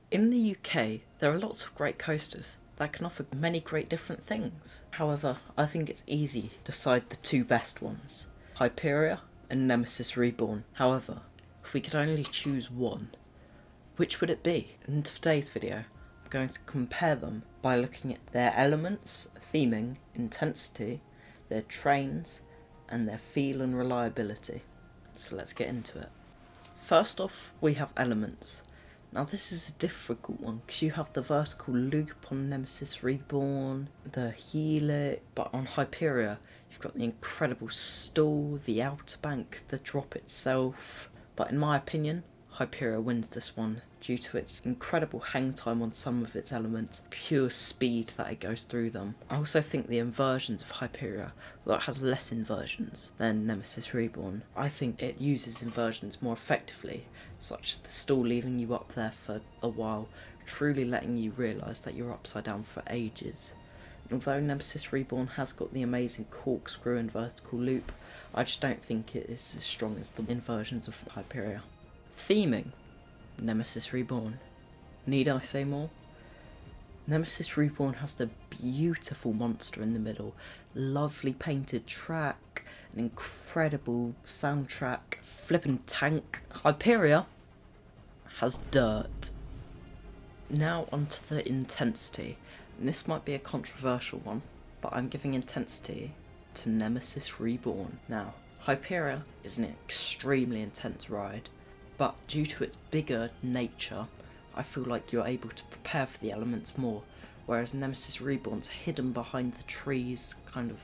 In the UK, there are lots of great coasters that can offer many great different things. However, I think it's easy to decide the two best ones, Hyperia and Nemesis Reborn. However, if we could only choose one, which would it be? In today's video, I'm going to compare them by looking at their elements, theming, intensity, their trains, and their feel and reliability. So let's get into it. First off, we have elements. Now this is a difficult one because you have the vertical loop on Nemesis Reborn, the helix, but on Hyperia you've got the incredible stall, the outer bank, the drop itself. But in my opinion, Hyperia wins this one due to its incredible hang time on some of its elements, pure speed that it goes through them. I also think the inversions of Hyperia, although it has less inversions than Nemesis Reborn, I think it uses inversions more effectively, such as the stall leaving you up there for a while, truly letting you realise that you're upside down for ages. Although Nemesis Reborn has got the amazing corkscrew and vertical loop, I just don't think it is as strong as the inversions of Hyperia. Theming, Nemesis Reborn. Need I say more? Nemesis Reborn has the beautiful monster in the middle, lovely painted track, an incredible soundtrack, flippin' tank. Hyperia has dirt. Now onto the intensity. And this might be a controversial one, but I'm giving intensity to Nemesis Reborn. Now, Hyperia is an extremely intense ride, but due to its bigger nature, I feel like you're able to prepare for the elements more, whereas Nemesis Reborn's hidden behind the trees, kind of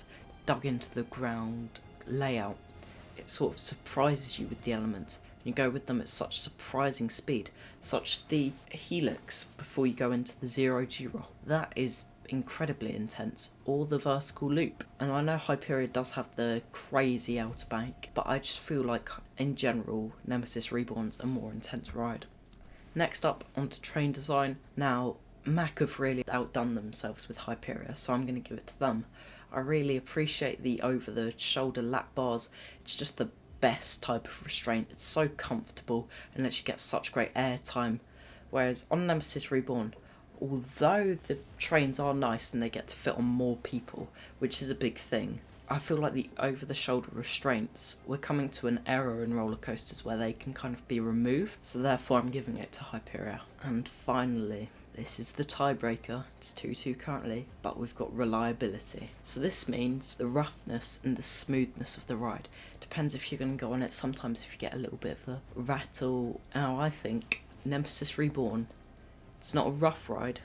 dug into the ground layout, it sort of surprises you with the elements, and you go with them at such surprising speed, such as the helix before you go into the 0G roll. That is incredibly intense, or the vertical loop. And I know Hyperia does have the crazy outer bank, but I just feel like in general Nemesis Reborn's a more intense ride. Next up, onto train design. Now Mack have really outdone themselves with Hyperia, so I'm going to give it to them. I really appreciate the over the shoulder lap bars. It's just the best type of restraint. It's so comfortable and lets you get such great air time, whereas on Nemesis Reborn, although the trains are nice and they get to fit on more people, which is a big thing, I feel like the over-the-shoulder restraints, we're coming to an era in roller coasters where they can kind of be removed, so therefore I'm giving it to Hyperia. And finally, this is the tiebreaker. It's 2-2 currently, but we've got reliability. So this means the roughness and the smoothness of the ride. Depends if you're going to go on it. Sometimes if you get a little bit of a rattle. Now I think Nemesis Reborn, it's not a rough ride,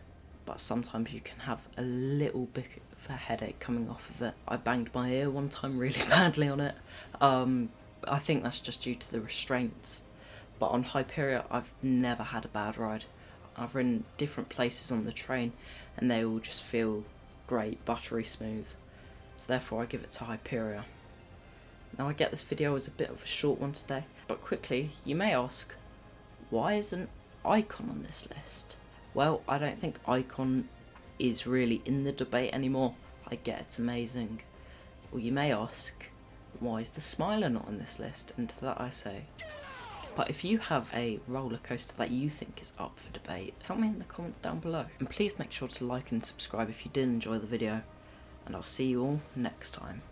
but sometimes you can have a little bit of a headache coming off of it. I banged my ear one time really badly on it. I think that's just due to the restraints. But on Hyperia, I've never had a bad ride. I've ridden different places on the train and they all just feel great, buttery smooth. So therefore I give it to Hyperia. Now I get this video was a bit of a short one today, but quickly, you may ask, why isn't Icon on this list? Well, I don't think Icon is really in the debate anymore. I get it's amazing. Or you may ask, why is the Smiler not on this list? And to that I say, but if you have a roller coaster that you think is up for debate, tell me in the comments down below. And please make sure to like and subscribe if you did enjoy the video, and I'll see you all next time.